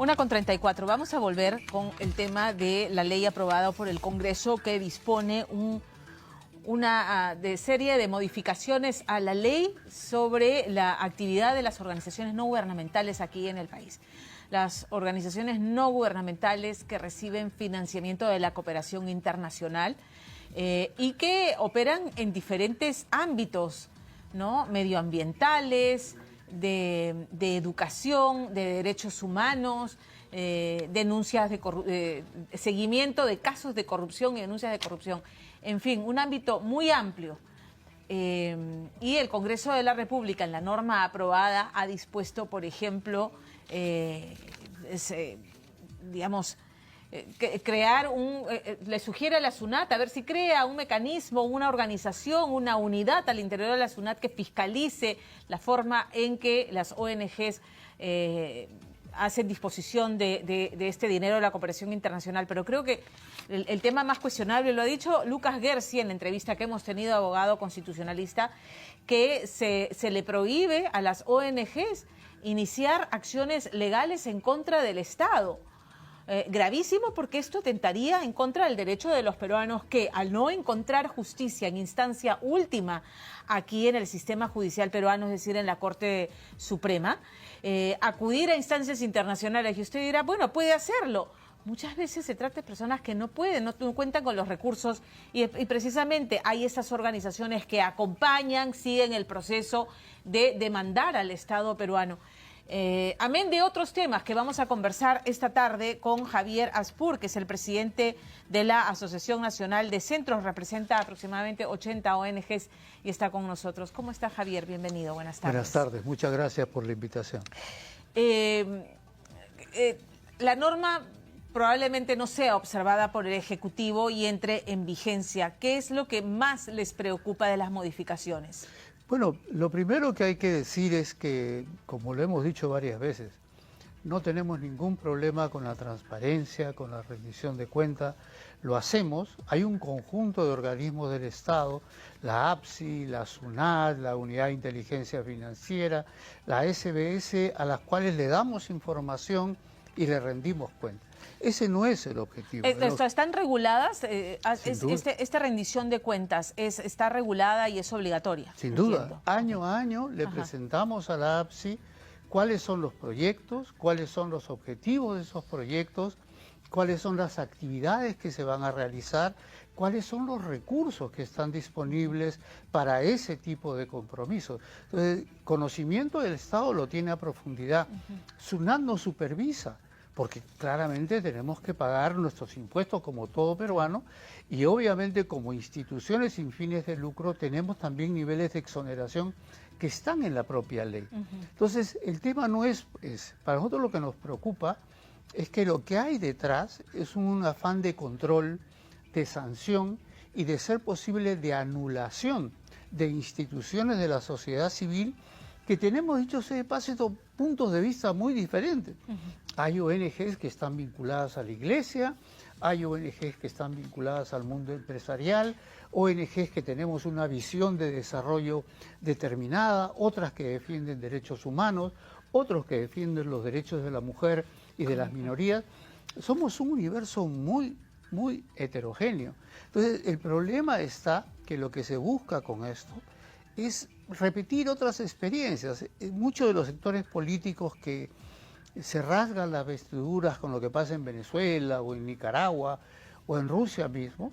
1:34. Vamos a volver con el tema de la ley aprobada por el Congreso que dispone una serie de modificaciones a la ley sobre la actividad de las organizaciones no gubernamentales aquí en el país. Las organizaciones no gubernamentales que reciben financiamiento de la cooperación internacional y que operan en diferentes ámbitos, ¿no? Medioambientales, de educación, de derechos humanos, denuncias de seguimiento de casos de corrupción y denuncias de corrupción. En fin, un ámbito muy amplio. Y el Congreso de la República, en la norma aprobada, ha dispuesto, por ejemplo, crear le sugiere a la SUNAT a ver si crea un mecanismo, una organización, una unidad al interior de la SUNAT que fiscalice la forma en que las ONGs hacen disposición de este dinero de la cooperación internacional. Pero creo que el tema más cuestionable, lo ha dicho Lucas Gersi en la entrevista que hemos tenido, abogado constitucionalista, que se le prohíbe a las ONGs iniciar acciones legales en contra del Estado. Gravísimo, porque esto atentaría en contra del derecho de los peruanos que, al no encontrar justicia en instancia última aquí en el sistema judicial peruano, es decir, en la Corte Suprema, acudir a instancias internacionales. Y usted dirá, bueno, puede hacerlo. Muchas veces se trata de personas que no pueden, no cuentan con los recursos y precisamente hay esas organizaciones que acompañan, siguen el proceso de demandar al Estado peruano. Amén de otros temas que vamos a conversar esta tarde con Javier Aspur, que es el presidente de la Asociación Nacional de Centros, representa aproximadamente 80 ONGs y está con nosotros. ¿Cómo está, Javier? Bienvenido, buenas tardes. Buenas tardes, muchas gracias por la invitación. La norma probablemente no sea observada por el Ejecutivo y entre en vigencia. ¿Qué es lo que más les preocupa de las modificaciones? Bueno, lo primero que hay que decir es que, como lo hemos dicho varias veces, no tenemos ningún problema con la transparencia, con la rendición de cuentas. Lo hacemos. Hay un conjunto de organismos del Estado, la APSI, la SUNAT, la Unidad de Inteligencia Financiera, la SBS, a las cuales le damos información y le rendimos cuentas. Ese no es el objetivo. ¿Están reguladas? ¿Esta rendición de cuentas está regulada y es obligatoria? Sin duda. Año a año le presentamos a la APSI cuáles son los proyectos, cuáles son los objetivos de esos proyectos, cuáles son las actividades que se van a realizar, cuáles son los recursos que están disponibles para ese tipo de compromisos. Entonces, conocimiento del Estado lo tiene a profundidad. SUNAT no supervisa, porque claramente tenemos que pagar nuestros impuestos como todo peruano y obviamente como instituciones sin fines de lucro tenemos también niveles de exoneración que están en la propia ley. Entonces, el tema no es, para nosotros lo que nos preocupa es que lo que hay detrás es un afán de control, de sanción y de ser posible de anulación de instituciones de la sociedad civil que tenemos, dicho sea de paso, puntos de vista muy diferentes. Hay ONGs que están vinculadas a la iglesia, hay ONGs que están vinculadas al mundo empresarial, ONGs que tenemos una visión de desarrollo determinada, otras que defienden derechos humanos, otros que defienden los derechos de la mujer y de las minorías. Somos un universo muy heterogéneo. Entonces, el problema está que lo que se busca con esto es repetir otras experiencias. Muchos de los sectores políticos que se rasgan las vestiduras con lo que pasa en Venezuela o en Nicaragua o en Rusia mismo,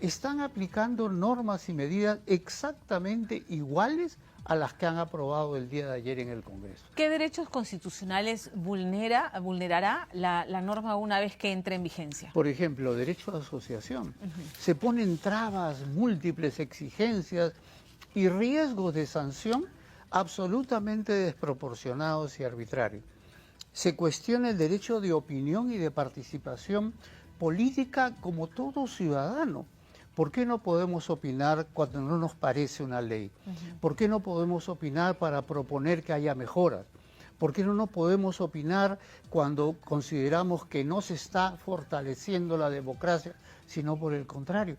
están aplicando normas y medidas exactamente iguales a las que han aprobado el día de ayer en el Congreso. ¿Qué derechos constitucionales vulnerará la norma una vez que entre en vigencia? Por ejemplo, derecho de asociación. Se ponen trabas, múltiples exigencias y riesgos de sanción absolutamente desproporcionados y arbitrarios. Se cuestiona el derecho de opinión y de participación política como todo ciudadano. ¿Por qué no podemos opinar cuando no nos parece una ley? ¿Por qué no podemos opinar para proponer que haya mejoras? ¿Por qué no podemos opinar cuando consideramos que no se está fortaleciendo la democracia, sino por el contrario?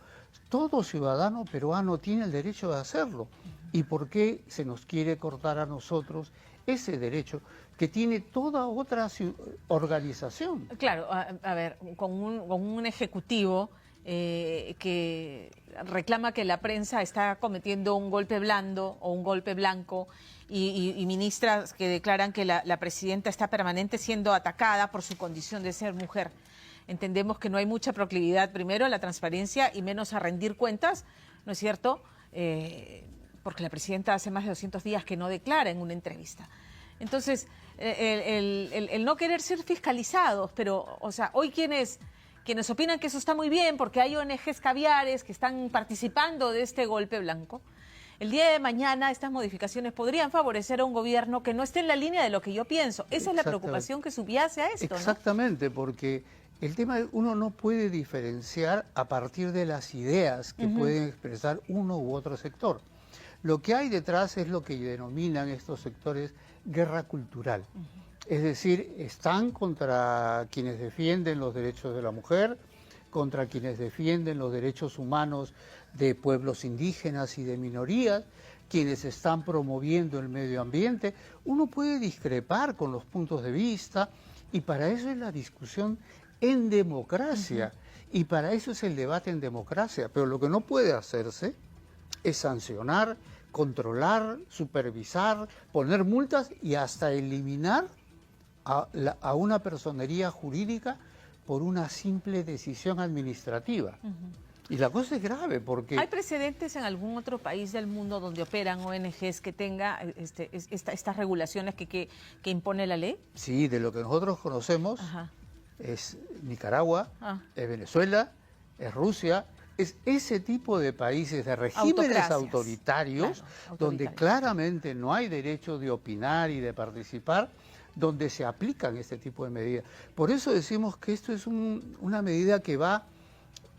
Todo ciudadano peruano tiene el derecho de hacerlo. ¿Y por qué se nos quiere cortar a nosotros ese derecho que tiene toda otra organización. Claro, a ver, con un ejecutivo que reclama que la prensa está cometiendo un golpe blando o un golpe blanco y ministras que declaran que la presidenta está permanente siendo atacada por su condición de ser mujer. Entendemos que no hay mucha proclividad, primero, a la transparencia y menos a rendir cuentas, ¿no es cierto? Porque la presidenta hace más de 200 días que no declara en una entrevista. Entonces, el no querer ser fiscalizados, pero, o sea, hoy quienes opinan que eso está muy bien porque hay ONGs caviares que están participando de este golpe blanco, el día de mañana estas modificaciones podrían favorecer a un gobierno que no esté en la línea de lo que yo pienso. Esa es la preocupación que subyace a esto, ¿no? Exactamente, porque el tema uno no puede diferenciar a partir de las ideas que pueden expresar uno u otro sector. Lo que hay detrás es lo que denominan estos sectores guerra cultural. Es decir, están contra quienes defienden los derechos de la mujer, contra quienes defienden los derechos humanos de pueblos indígenas y de minorías, quienes están promoviendo el medio ambiente. Uno puede discrepar con los puntos de vista y para eso es la discusión en democracia y para eso es el debate en democracia. Pero lo que no puede hacerse es sancionar, controlar, supervisar, poner multas y hasta eliminar a una personería jurídica por una simple decisión administrativa. Y la cosa es grave porque... ¿Hay precedentes en algún otro país del mundo donde operan ONGs que tenga estas regulaciones que impone la ley? Sí, de lo que nosotros conocemos es Nicaragua, es Venezuela, es Rusia, es ese tipo de países, de regímenes autoritarios, donde claramente no hay derecho de opinar y de participar, donde se aplican este tipo de medidas. Por eso decimos que esto es una medida que va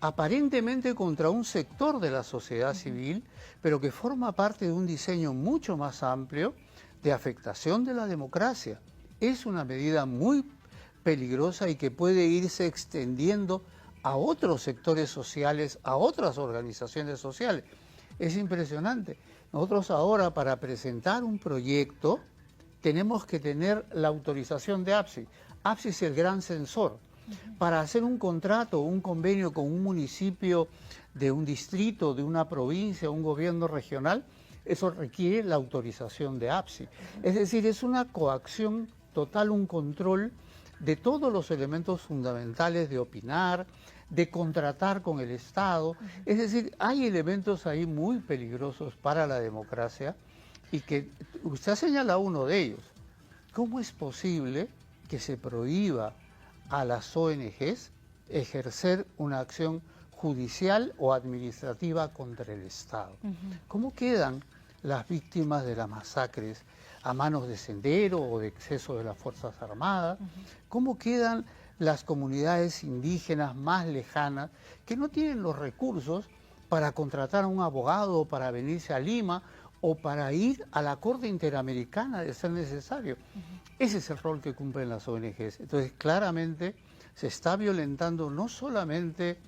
aparentemente contra un sector de la sociedad civil, pero que forma parte de un diseño mucho más amplio de afectación de la democracia. Es una medida muy peligrosa y que puede irse extendiendo a otros sectores sociales, a otras organizaciones sociales. Es impresionante. Nosotros ahora, para presentar un proyecto, tenemos que tener la autorización de APSI. APSI es el gran censor. Para hacer un contrato o un convenio con un municipio de un distrito, de una provincia, un gobierno regional, eso requiere la autorización de APSI. Es decir, es una coacción total, un control de todos los elementos fundamentales de opinar, de contratar con el Estado. Es decir, hay elementos ahí muy peligrosos para la democracia y que usted ha señalado uno de ellos. ¿Cómo es posible que se prohíba a las ONGs ejercer una acción judicial o administrativa contra el Estado? ¿Cómo quedan las víctimas de las masacres a manos de Sendero o de exceso de las Fuerzas Armadas? ¿Cómo quedan las comunidades indígenas más lejanas que no tienen los recursos para contratar a un abogado o para venirse a Lima o para ir a la Corte Interamericana de ser necesario? Ese es el rol que cumplen las ONGs. Entonces, claramente se está violentando no solamente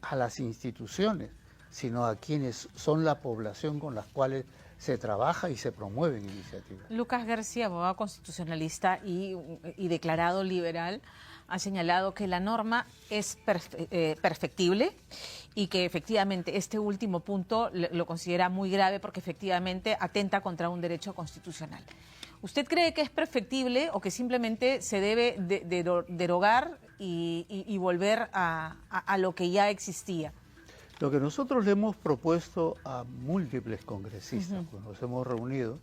a las instituciones, sino a quienes son la población con las cuales se trabaja y se promueven iniciativas. Lucas García, abogado constitucionalista y declarado liberal, ha señalado que la norma es perfectible y que efectivamente este último punto lo considera muy grave porque efectivamente atenta contra un derecho constitucional. ¿Usted cree que es perfectible o que simplemente se debe derogar y volver a lo que ya existía? Lo que nosotros le hemos propuesto a múltiples congresistas, cuando nos hemos reunido,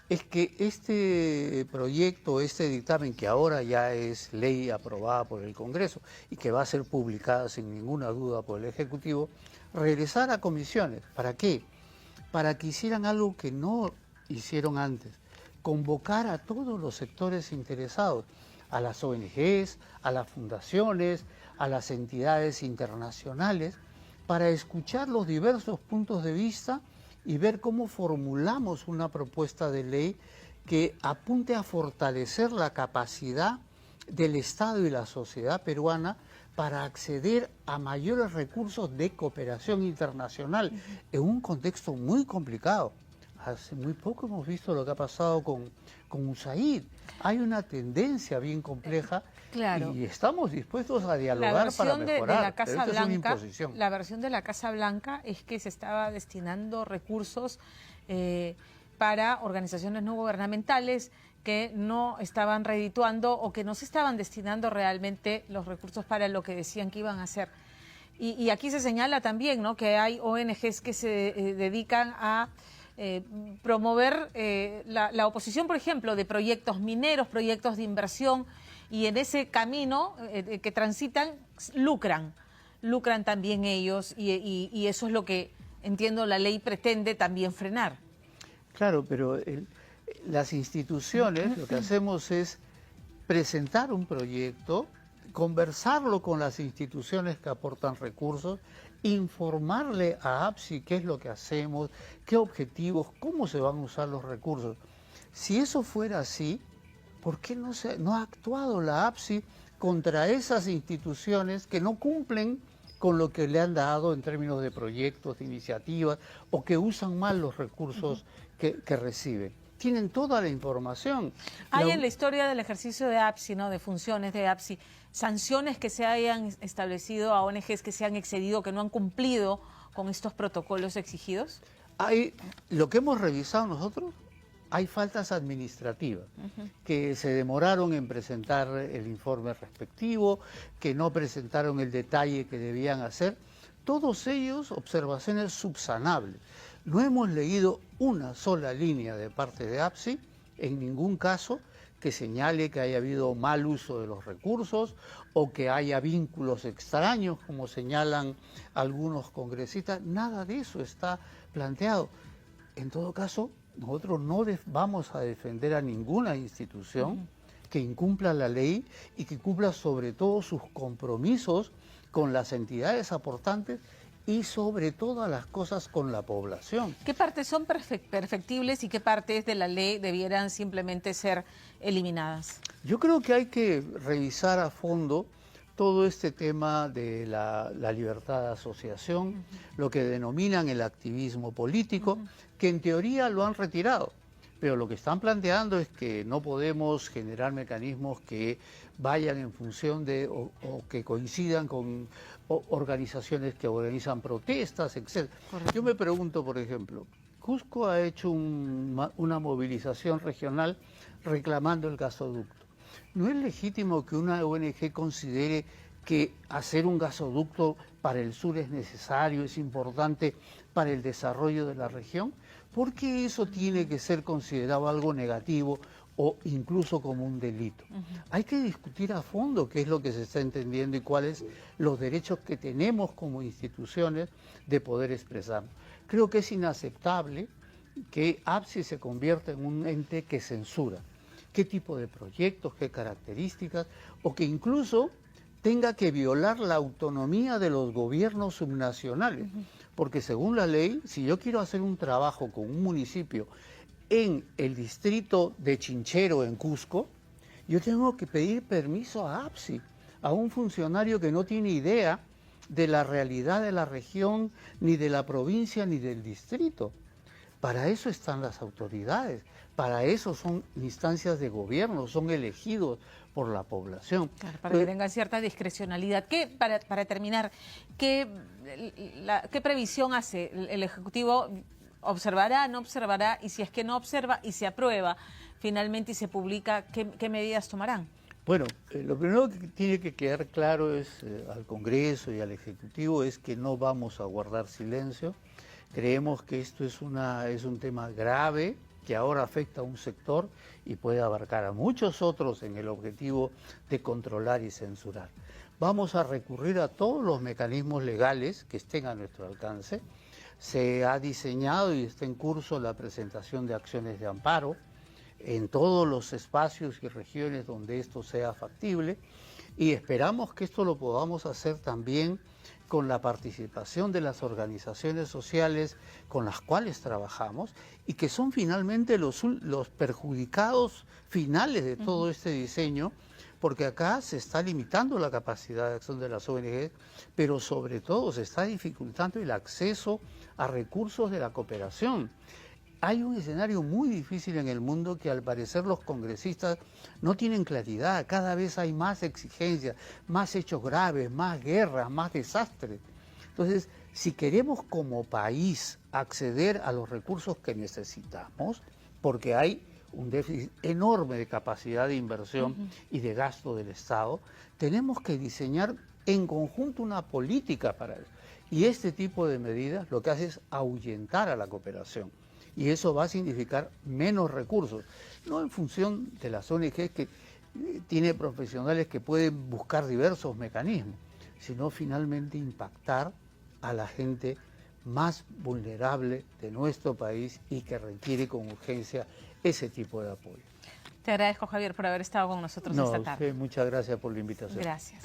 es que este proyecto, este dictamen, que ahora ya es ley aprobada por el Congreso y que va a ser publicada sin ninguna duda por el Ejecutivo, regresar a comisiones. ¿Para qué? Para que hicieran algo que no hicieron antes, convocar a todos los sectores interesados, a las ONGs, a las fundaciones, a las entidades internacionales, para escuchar los diversos puntos de vista y ver cómo formulamos una propuesta de ley que apunte a fortalecer la capacidad del Estado y la sociedad peruana para acceder a mayores recursos de cooperación internacional en un contexto muy complicado. hace muy poco hemos visto lo que ha pasado con USAID. Hay una tendencia bien compleja. Claro. Y estamos dispuestos a dialogar para mejorar, de la Casa pero esto Blanca, es una imposición. la versión de la Casa Blanca es que se estaba destinando recursos para organizaciones no gubernamentales que no estaban redituando o que no se estaban destinando realmente los recursos para lo que decían que iban a hacer. Y aquí se señala también, ¿no?, que hay ONGs que se dedican a promover la oposición, por ejemplo, de proyectos mineros, proyectos de inversión, y en ese camino que transitan lucran también ellos, y eso es lo que, entiendo, la ley pretende también frenar. Claro, pero las instituciones lo que hacemos es presentar un proyecto, conversarlo con las instituciones que aportan recursos, informarle a APSI qué es lo que hacemos, qué objetivos, cómo se van a usar los recursos. Si eso fuera así, ¿por qué no ha actuado la APSI contra esas instituciones que no cumplen con lo que le han dado en términos de proyectos, de iniciativas, o que usan mal los recursos que reciben? Tienen toda la información. Hay en la historia del ejercicio de APSI, ¿no?, de funciones de APSI, sanciones que se hayan establecido a ONGs que se han excedido, que no han cumplido con estos protocolos exigidos. Lo que hemos revisado nosotros, hay faltas administrativas que se demoraron en presentar el informe respectivo, que no presentaron el detalle que debían hacer. Todos ellos observaciones subsanables. No hemos leído una sola línea de parte de APSI, en ningún caso, que señale que haya habido mal uso de los recursos o que haya vínculos extraños, como señalan algunos congresistas. Nada de eso está planteado. En todo caso, nosotros no vamos a defender a ninguna institución que incumpla la ley y que cumpla sobre todo sus compromisos con las entidades aportantes y sobre todas las cosas con la población. ¿Qué partes son perfectibles y qué partes de la ley debieran simplemente ser eliminadas? Yo creo que hay que revisar a fondo todo este tema de la libertad de asociación, lo que denominan el activismo político, que en teoría lo han retirado, pero lo que están planteando es que no podemos generar mecanismos que vayan en función de o que coincidan con organizaciones que organizan protestas, etc. Correcto. Yo me pregunto, por ejemplo, Cusco ha hecho una movilización regional reclamando el gasoducto. ¿No es legítimo que una ONG considere que hacer un gasoducto para el sur es necesario, es importante para el desarrollo de la región? ¿Por qué eso tiene que ser considerado algo negativo o incluso como un delito? Hay que discutir a fondo qué es lo que se está entendiendo y cuáles los derechos que tenemos como instituciones de poder expresarnos. Creo que es inaceptable que APSI se convierta en un ente que censura qué tipo de proyectos, qué características, o que incluso tenga que violar la autonomía de los gobiernos subnacionales. Porque según la ley, si yo quiero hacer un trabajo con un municipio en el distrito de Chinchero, en Cusco, yo tengo que pedir permiso a APSI, a un funcionario que no tiene idea de la realidad de la región, ni de la provincia, ni del distrito. Para eso están las autoridades, para eso son instancias de gobierno, son elegidos por la población. Claro, para que tengan cierta discrecionalidad. Para terminar, ¿qué previsión hace el Ejecutivo? ¿Observará, no observará? Y si es que no observa y se aprueba finalmente y se publica, ¿qué medidas tomarán? Bueno, lo primero que tiene que quedar claro es al Congreso y al Ejecutivo es que no vamos a guardar silencio. Creemos que esto es un tema grave que ahora afecta a un sector y puede abarcar a muchos otros en el objetivo de controlar y censurar. Vamos a recurrir a todos los mecanismos legales que estén a nuestro alcance. Se ha diseñado y está en curso la presentación de acciones de amparo en todos los espacios y regiones donde esto sea factible y esperamos que esto lo podamos hacer también con la participación de las organizaciones sociales con las cuales trabajamos y que son finalmente los perjudicados finales de todo este diseño, porque acá se está limitando la capacidad de acción de las ONG, pero sobre todo se está dificultando el acceso a recursos de la cooperación. hay un escenario muy difícil en el mundo que al parecer los congresistas no tienen claridad. Cada vez hay más exigencias, más hechos graves, más guerras, más desastres. Entonces, si queremos como país acceder a los recursos que necesitamos, porque hay un déficit enorme de capacidad de inversión y de gasto del Estado, tenemos que diseñar en conjunto una política para eso. Y este tipo de medidas lo que hace es ahuyentar a la cooperación. Y eso va a significar menos recursos, no en función de las ONGs que tiene profesionales que pueden buscar diversos mecanismos, sino finalmente impactar a la gente más vulnerable de nuestro país y que requiere con urgencia ese tipo de apoyo. Te agradezco, Javier, por haber estado con nosotros esta tarde. Muchas gracias por la invitación. Gracias.